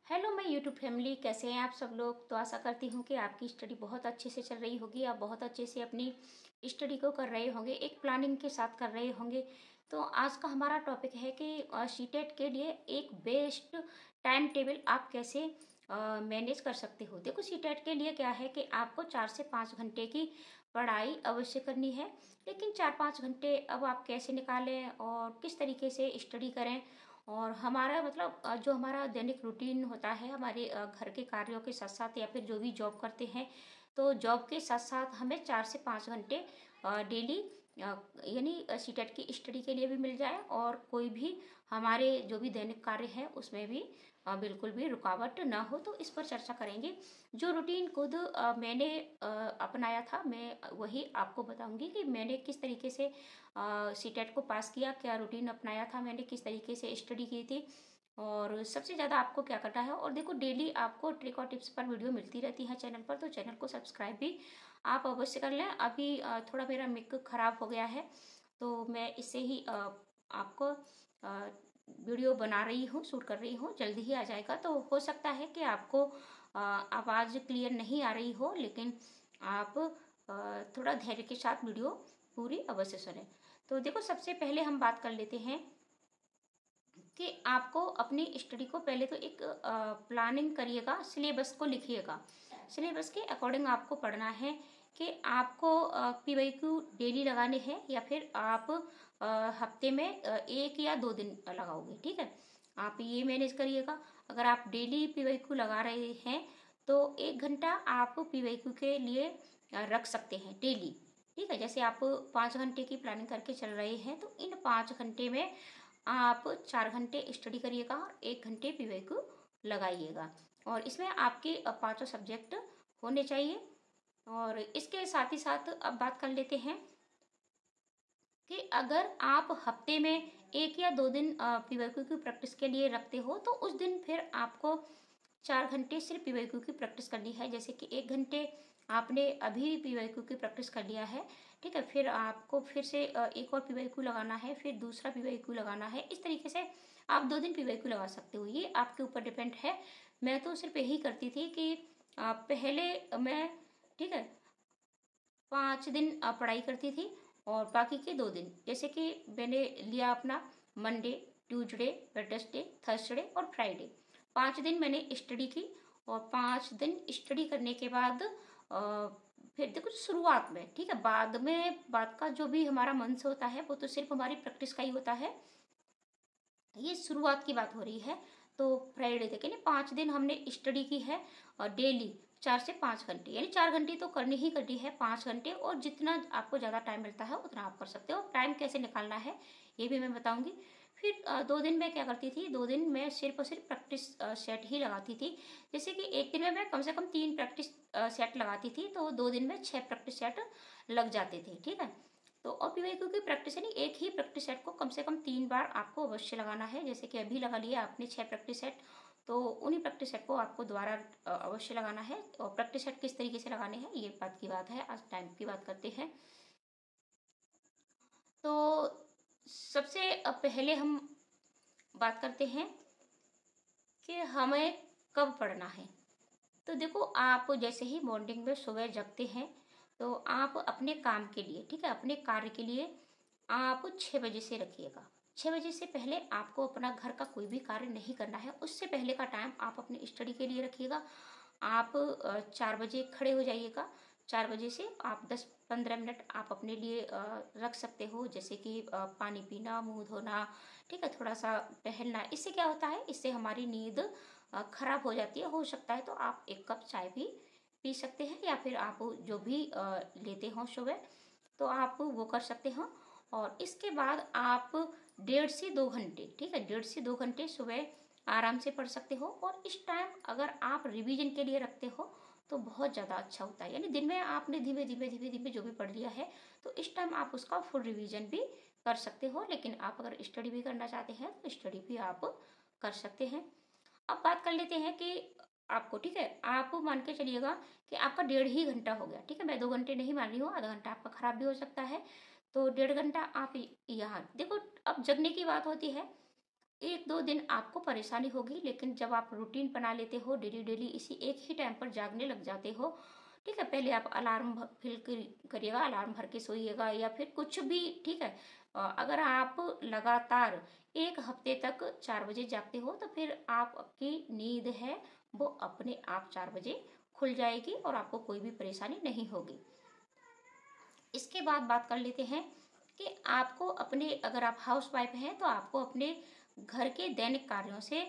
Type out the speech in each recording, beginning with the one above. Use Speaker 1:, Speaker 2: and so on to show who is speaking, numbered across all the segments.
Speaker 1: Hello मैं YouTube family, कैसे हैं आप सब लोग। तो आशा करती हूँ कि आपकी स्टडी बहुत अच्छे से चल रही होगी। आप बहुत अच्छे से अपनी स्टडी को कर रहे होंगे, एक प्लानिंग के साथ कर रहे होंगे। तो आज का हमारा टॉपिक है कि सीटेट के लिए एक बेस्ट टाइम टेबल आप कैसे मैनेज कर सकते हो। देखो, सीटेट के लिए क्या है कि आपको 4 से 5 घंटे की पढ़ाई अवश्य करनी है। लेकिन 4-5 घंटे अब आप कैसे निकालें और किस तरीके से स्टडी करें, और हमारा मतलब जो हमारा दैनिक रूटीन होता है हमारे घर के कार्यों के साथ साथ, या फिर जो भी जॉब करते हैं, तो जॉब के साथ साथ हमें 4 से 5 घंटे डेली यानी सीटेट की स्टडी के लिए भी मिल जाए, और कोई भी हमारे जो भी दैनिक कार्य है उसमें भी बिल्कुल भी रुकावट ना हो। तो इस पर चर्चा करेंगे। जो रूटीन खुद मैंने अपनाया था, मैं वही आपको बताऊंगी कि मैंने किस तरीके से सीटेट को पास किया, क्या रूटीन अपनाया था मैंने, किस तरीके से स्टडी की थी, और सबसे ज़्यादा आपको क्या करना है। और देखो, डेली आपको ट्रिक और टिप्स पर वीडियो मिलती रहती है चैनल पर, तो चैनल को सब्सक्राइब भी आप अवश्य कर लें। अभी थोड़ा मेरा मिक खराब हो गया है, तो मैं इससे ही आपको वीडियो बना रही हूँ, शूट कर रही हूँ। जल्दी ही आ जाएगा। तो हो सकता है कि आपको आवाज़ क्लियर नहीं आ रही हो, लेकिन आप थोड़ा धैर्य के साथ वीडियो पूरी अवश्य सुने। तो देखो, सबसे पहले हम बात कर लेते हैं कि आपको अपनी स्टडी को पहले तो एक प्लानिंग करिएगा, सिलेबस को लिखिएगा। सिलेबस के अकॉर्डिंग आपको पढ़ना है कि आपको PYQ डेली लगाने हैं, या फिर आप हफ्ते में 1 या 2 दिन लगाओगे। ठीक है, आप ये मैनेज करिएगा। अगर आप डेली PYQ लगा रहे हैं तो 1 घंटा आप PYQ के लिए रख सकते हैं डेली। ठीक है, जैसे आप 5 घंटे की प्लानिंग करके चल रहे हैं, तो इन 5 घंटे में आप 4 घंटे स्टडी करिएगा और 1 घंटे PYQ लगाइएगा। और इसमें आपके पांचों सब्जेक्ट होने चाहिए। और इसके साथ ही साथ अब बात कर लेते हैं कि अगर आप हफ्ते में 1 या 2 दिन PYQ की प्रैक्टिस के लिए रखते हो, तो उस दिन फिर आपको 4 घंटे सिर्फ PYQ की प्रैक्टिस करनी है। जैसे कि 1 घंटे आपने अभी PYQ की प्रैक्टिस कर लिया है, ठीक है, फिर आपको फिर से एक और PYQ लगाना है, फिर दूसरा PYQ लगाना है। इस तरीके से आप 2 दिन PYQ लगा सकते हो, ये आपके ऊपर डिपेंड है। मैं तो सिर्फ यही करती थी कि पहले मैं, ठीक है, 5 दिन पढ़ाई करती थी, और बाकी के 2 दिन जैसे कि मैंने लिया अपना मंडे, ट्यूसडे, वेडनेसडे, थर्सडे और फ्राइडे। 5 दिन मैंने स्टडी की, और 5 दिन स्टडी करने के बाद फिर देखो शुरुआत में, ठीक है, बाद का जो भी हमारा मन से होता है वो तो सिर्फ हमारी प्रैक्टिस का ही होता है। ये शुरुआत की बात हो रही है। तो फ्राइडे तक यानी 5 दिन हमने स्टडी की है, और डेली 4 से 5 घंटे, यानी 4 घंटे तो करनी ही करनी है, 5 घंटे, और जितना आपको ज़्यादा टाइम मिलता है उतना आप कर सकते हो। टाइम कैसे निकालना है ये भी मैं बताऊंगी। फिर 2 दिन मैं क्या करती थी, 2 दिन मैं सिर्फ और सिर्फ प्रैक्टिस सेट ही लगाती थी। जैसे कि एक दिन में मैं कम से कम 3 प्रैक्टिस सेट लगाती थी, तो 2 दिन में 6 प्रैक्टिस सेट लग जाते थे। ठीक है, तो और PYQ की प्रैक्टिस यानी एक ही प्रैक्टिस सेट को कम से कम 3 बार आपको अवश्य लगाना है। जैसे कि अभी लगा लिया आपने 6 प्रैक्टिस सेट, तो उन्हीं प्रैक्टिस सेट को आपको दोबारा अवश्य लगाना है। और प्रैक्टिस सेट किस तरीके से लगाने हैं ये बात की बात है, आज टाइम की बात करते हैं। तो सबसे पहले हम बात करते हैं कि हमें कब पढ़ना है। तो देखो, आप जैसे ही मॉर्निंग में सुबह जगते हैं, तो आप अपने काम के लिए, ठीक है, अपने कार्य के लिए आप 6 बजे से रखिएगा। 6 बजे से पहले आपको अपना घर का कोई भी कार्य नहीं करना है। उससे पहले का टाइम आप अपनी स्टडी के लिए रखिएगा। आप 4 बजे खड़े हो जाइएगा। 4 बजे से आप 10-15 मिनट आप अपने लिए रख सकते हो, जैसे कि पानी पीना, मुंह धोना, ठीक है, थोड़ा सा टहलना। इससे क्या होता है, इससे हमारी नींद खराब हो जाती है। हो सकता है तो आप 1 कप चाय भी पी सकते हैं, या फिर आप जो भी लेते हो सुबह, तो आप वो कर सकते हो। और इसके बाद आप 1.5 से 2 घंटे, ठीक है, 1.5 से 2 घंटे सुबह आराम से पढ़ सकते हो। और इस टाइम अगर आप रिवीजन के लिए रखते हो तो बहुत ज़्यादा अच्छा होता है। यानी दिन में आपने धीमे धीमे धीमे धीमे जो भी पढ़ लिया है, तो इस टाइम आप उसका फुल रिवीजन भी कर सकते हो। लेकिन आप अगर स्टडी भी करना चाहते हैं तो स्टडी भी आप कर सकते हैं। अब बात कर लेते हैं कि आपको, ठीक है, आप मान के चलिएगा कि आपका 1.5 ही घंटा हो गया। ठीक है, मैं 2 घंटे नहीं मान रही हूँ, आधा घंटा आपका खराब भी हो सकता है। तो 1.5 घंटा आप यहाँ देखो, अब जगने की बात होती है। एक दो दिन आपको परेशानी होगी, लेकिन जब आप रूटीन बना लेते हो, डेली डेली इसी एक ही टाइम पर जागने लग जाते हो, ठीक है। पहले आप अलार्म फिल करिएगा, अलार्म भर के सोइएगा या फिर कुछ भी, ठीक है। अगर आप लगातार एक हफ्ते तक 4 बजे जागते हो, तो फिर आपकी नींद है वो अपने आप 4 बजे खुल जाएगी और आपको कोई भी परेशानी नहीं होगी। इसके बाद बात कर लेते हैं कि आपको अपने, अगर आप हाउस वाइफ हैं तो आपको अपने घर के दैनिक कार्यों से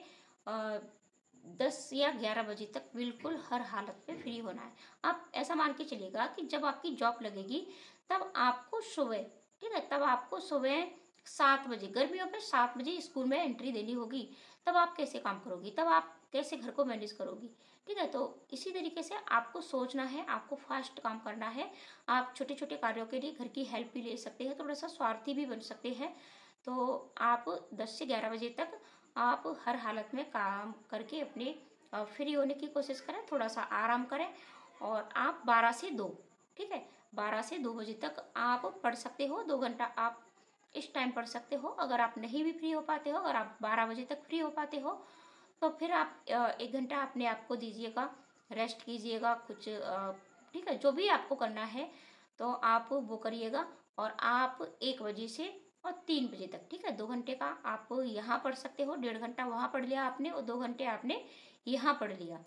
Speaker 1: 10 या 11 बजे तक बिल्कुल हर हालत में फ्री होना है। आप ऐसा मान के चलिएगा कि जब आपकी जॉब लगेगी तब आपको सुबह, ठीक है, तब आपको सुबह 7 बजे, गर्मियों में 7 बजे स्कूल में एंट्री देनी होगी। तब आप कैसे काम करोगी, तब आप कैसे घर को मैनेज करोगी, ठीक है। तो इसी तरीके से आपको सोचना है, आपको फास्ट काम करना है। आप छोटे छोटे कार्यों के लिए घर की हेल्प भी ले सकते हैं, थोड़ा सा स्वार्थी भी बन सकते हैं। तो आप 10 से 11 बजे तक आप हर हालत में काम करके अपने फ्री होने की कोशिश करें, थोड़ा सा आराम करें। और आप 12 से 2, ठीक है, 12 से 2 बजे तक आप पढ़ सकते हो। 2 घंटा आप इस टाइम पढ़ सकते हो। अगर आप नहीं भी फ्री हो पाते हो, अगर आप 12 बजे तक फ्री हो पाते हो, तो फिर आप 1 घंटा अपने आप को दीजिएगा, रेस्ट कीजिएगा कुछ, ठीक है, जो भी आपको करना है तो आप वो करिएगा। और आप 1 बजे से और 3 बजे तक, ठीक है, 2 घंटे का आप यहाँ पढ़ सकते हो। 1.5 घंटा वहाँ पढ़ लिया आपने और 2 घंटे आपने यहाँ पढ़ लिया।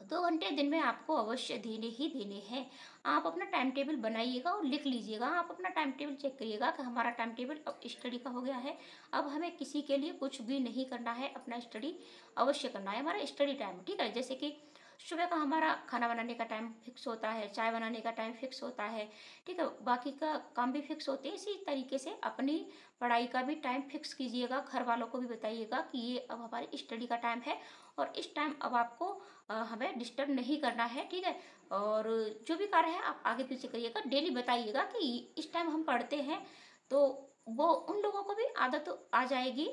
Speaker 1: 2 घंटे दिन में आपको अवश्य देने ही देने हैं। आप अपना टाइम टेबल बनाइएगा और लिख लीजिएगा। आप अपना टाइम टेबल चेक करिएगा कि हमारा टाइम टेबल अब स्टडी का हो गया है। अब हमें किसी के लिए कुछ भी नहीं करना है, अपना स्टडी अवश्य करना है, हमारा स्टडी टाइम, ठीक है। जैसे कि सुबह का हमारा खाना बनाने का टाइम फिक्स होता है, चाय बनाने का टाइम फिक्स होता है, ठीक है, बाकी का काम भी फिक्स होते हैं। इसी तरीके से अपनी पढ़ाई का भी टाइम फिक्स कीजिएगा। घर वालों को भी बताइएगा कि ये अब हमारी स्टडी का टाइम है और इस टाइम अब आपको हमें डिस्टर्ब नहीं करना है, ठीक है। और जो भी कार्य है आप आगे पीछे करिएगा, डेली बताइएगा कि इस टाइम हम पढ़ते हैं। तो वो उन लोगों को भी आदत आ जाएगी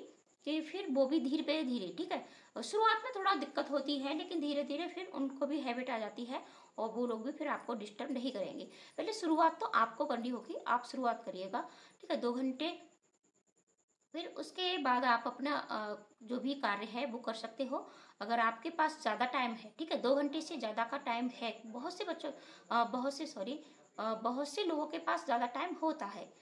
Speaker 1: कि फिर वो भी धीरे धीरे, ठीक है, शुरुआत में थोड़ा दिक्कत होती है, लेकिन धीरे धीरे फिर उनको भी हैबिट आ जाती है और वो लोग भी फिर आपको डिस्टर्ब नहीं करेंगे। पहले शुरुआत तो आपको करनी होगी, आप शुरुआत करिएगा, ठीक है, 2 घंटे। फिर उसके बाद आप अपना जो भी कार्य है वो कर सकते हो। अगर आपके पास ज़्यादा टाइम है, ठीक है, 2 घंटे से ज़्यादा का टाइम है, बहुत से बच्चों, बहुत से लोगों के पास ज़्यादा टाइम होता है।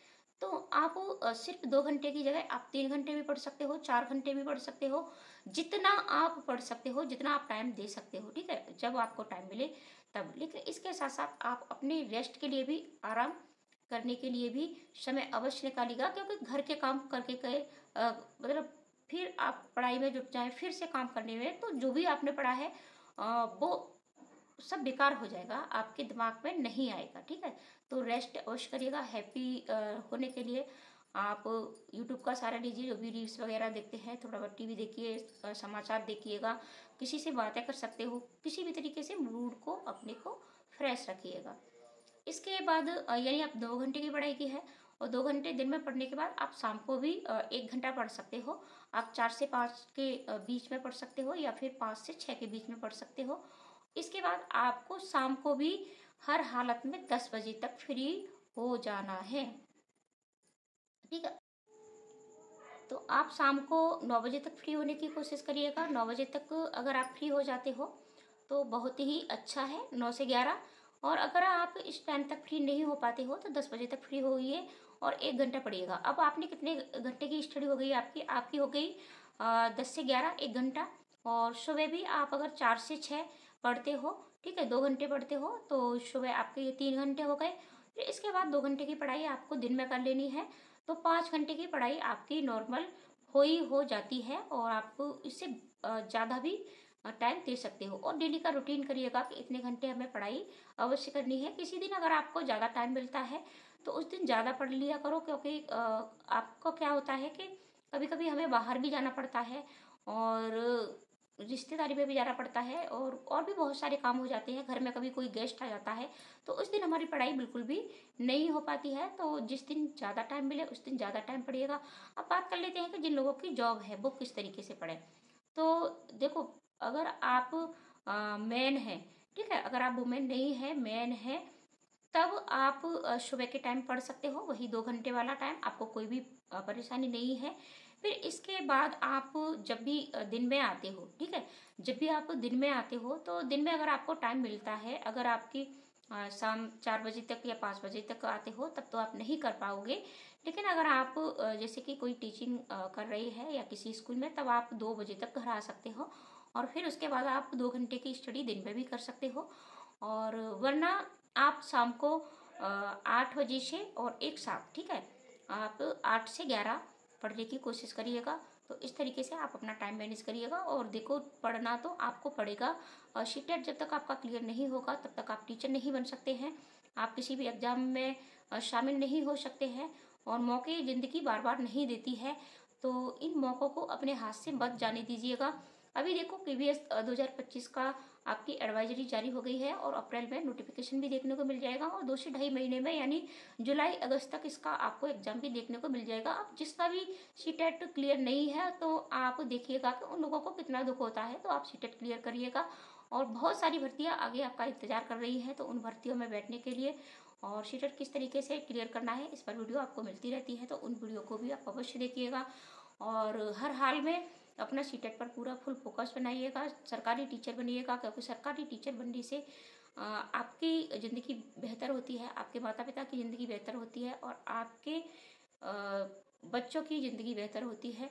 Speaker 1: तो आप सिर्फ 2 घंटे की जगह आप 3 घंटे भी पढ़ सकते हो, 4 घंटे भी पढ़ सकते हो। जितना आप पढ़ सकते हो, जितना आप टाइम दे सकते हो, ठीक है, जब आपको टाइम मिले तब। लेकिन इसके साथ साथ आप अपने रेस्ट के लिए भी, आराम करने के लिए भी समय अवश्य निकालिएगा। क्योंकि घर के काम करके गए, मतलब फिर आप पढ़ाई में जुट जाए, फिर से काम करने में, तो जो भी आपने पढ़ा है वो सब बेकार हो जाएगा, आपके दिमाग में नहीं आएगा, ठीक है। तो रेस्ट अवश्य करिएगा। हैप्पी होने के लिए आप यूट्यूब का सहारा लीजिए, जो भी रील्स वगैरह देखते हैं, थोड़ा बहुत टीवी देखिए, समाचार देखिएगा, किसी से बातें कर सकते हो, किसी भी तरीके से मूड को अपने को फ्रेश रखिएगा। इसके बाद यानी आप 2 घंटे की पढ़ाई की है, और 2 घंटे दिन में पढ़ने के बाद आप शाम को भी 1 घंटा पढ़ सकते हो। आप 4 से 5 के बीच में पढ़ सकते हो या फिर 5 से 6 के बीच में पढ़ सकते हो। इसके बाद आपको शाम को भी हर हालत में 10 बजे तक फ्री हो जाना है, ठीक है। तो आप शाम को 9 बजे तक फ्री होने की कोशिश करिएगा। 9 बजे तक अगर आप फ्री हो जाते हो तो बहुत ही अच्छा है, 9 से 11। और अगर आप इस टाइम तक फ्री नहीं हो पाते हो तो 10 बजे तक फ्री होइए और 1 घंटा पढ़िएगा। अब आपने कितने घंटे की स्टडी हो गई आपकी? आपकी हो गई 10 से 11, 1 घंटा। और सुबह भी आप अगर 4 से 6 पढ़ते हो, ठीक है, 2 घंटे पढ़ते हो, तो सुबह आपके ये 3 घंटे हो गए। फिर इसके बाद 2 घंटे की पढ़ाई आपको दिन में कर लेनी है, तो 5 घंटे की पढ़ाई आपकी नॉर्मल हो जाती है और आपको इससे ज़्यादा भी टाइम दे सकते हो। और डेली का रूटीन करिएगा कि इतने घंटे हमें पढ़ाई अवश्य करनी है। किसी दिन अगर आपको ज़्यादा टाइम मिलता है तो उस दिन ज़्यादा पढ़ लिया करो, क्योंकि आपको क्या होता है कि कभी कभी हमें बाहर भी जाना पड़ता है और रिश्तेदारी में भी जाना पड़ता है, और भी बहुत सारे काम हो जाते हैं, घर में कभी कोई गेस्ट आ जाता है, तो उस दिन हमारी पढ़ाई बिल्कुल भी नहीं हो पाती है। तो जिस दिन ज़्यादा टाइम मिले उस दिन ज़्यादा टाइम पढ़िएगा। अब बात कर लेते हैं कि जिन लोगों की जॉब है वो किस तरीके से पढ़ें। तो देखो, अगर आप मैन हैं, ठीक है, अगर आप वुमेन नहीं है, मैन है, तब आप सुबह के टाइम पढ़ सकते हो, वही 2 घंटे वाला टाइम, आपको कोई भी परेशानी नहीं है। फिर इसके बाद आप जब भी दिन में आते हो, ठीक है, जब भी आप दिन में आते हो तो दिन में अगर आपको टाइम मिलता है, अगर आपकी शाम 4 बजे तक या 5 बजे तक आते हो तब तो आप नहीं कर पाओगे। लेकिन अगर आप जैसे कि कोई टीचिंग कर रही है या किसी स्कूल में, तब आप 2 बजे तक घर आ सकते हो और फिर उसके बाद आप 2 घंटे की स्टडी दिन में भी कर सकते हो। और वरना आप शाम को 8 बजे से और एक साथ, ठीक है, आप 8 से 11 पढ़ने की कोशिश करिएगा। तो इस तरीके से आप अपना टाइम मैनेज करिएगा। और देखो, पढ़ना तो आपको पड़ेगा। शीटेट जब तक आपका क्लियर नहीं होगा तब तक आप टीचर नहीं बन सकते हैं, आप किसी भी एग्जाम में शामिल नहीं हो सकते हैं। और मौके ज़िंदगी बार बार नहीं देती है, तो इन मौक़ों को अपने हाथ से मत जाने दीजिएगा। अभी देखो, KVS 2025 का आपकी एडवाइजरी जारी हो गई है और अप्रैल में नोटिफिकेशन भी देखने को मिल जाएगा और 2 से ढाई महीने में यानी जुलाई अगस्त तक इसका आपको एग्जाम भी देखने को मिल जाएगा। अब जिसका भी सीटेट क्लियर नहीं है तो आप देखिएगा कि उन लोगों को कितना दुख होता है, तो आप सीटेट क्लियर करिएगा। और बहुत सारी भर्तियाँ आगे आपका इंतजार कर रही हैं, तो उन भर्तियों में बैठने के लिए और सीटेट किस तरीके से क्लियर करना है, इस पर वीडियो आपको मिलती रहती है, तो उन वीडियो को भी आप अवश्य देखिएगा। और हर हाल में अपना सीटेट पर पूरा फुल फोकस बनाइएगा, सरकारी टीचर बनिएगा, क्योंकि सरकारी टीचर बनने से आपकी ज़िंदगी बेहतर होती है, आपके माता पिता की ज़िंदगी बेहतर होती है और आपके बच्चों की ज़िंदगी बेहतर होती है।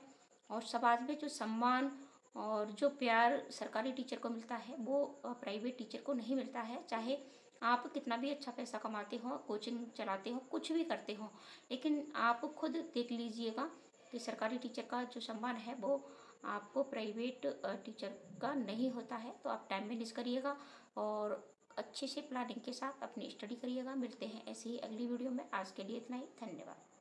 Speaker 1: और समाज में जो सम्मान और जो प्यार सरकारी टीचर को मिलता है वो प्राइवेट टीचर को नहीं मिलता है। चाहे आप कितना भी अच्छा पैसा कमाते हो, कोचिंग चलाते हो, कुछ भी करते हो, लेकिन आप खुद देख लीजिएगा कि सरकारी टीचर का जो सम्मान है वो आपको प्राइवेट टीचर का नहीं होता है। तो आप टाइम मैनेज करिएगा और अच्छे से प्लानिंग के साथ अपनी स्टडी करिएगा। मिलते हैं ऐसे ही अगली वीडियो में। आज के लिए इतना ही, धन्यवाद।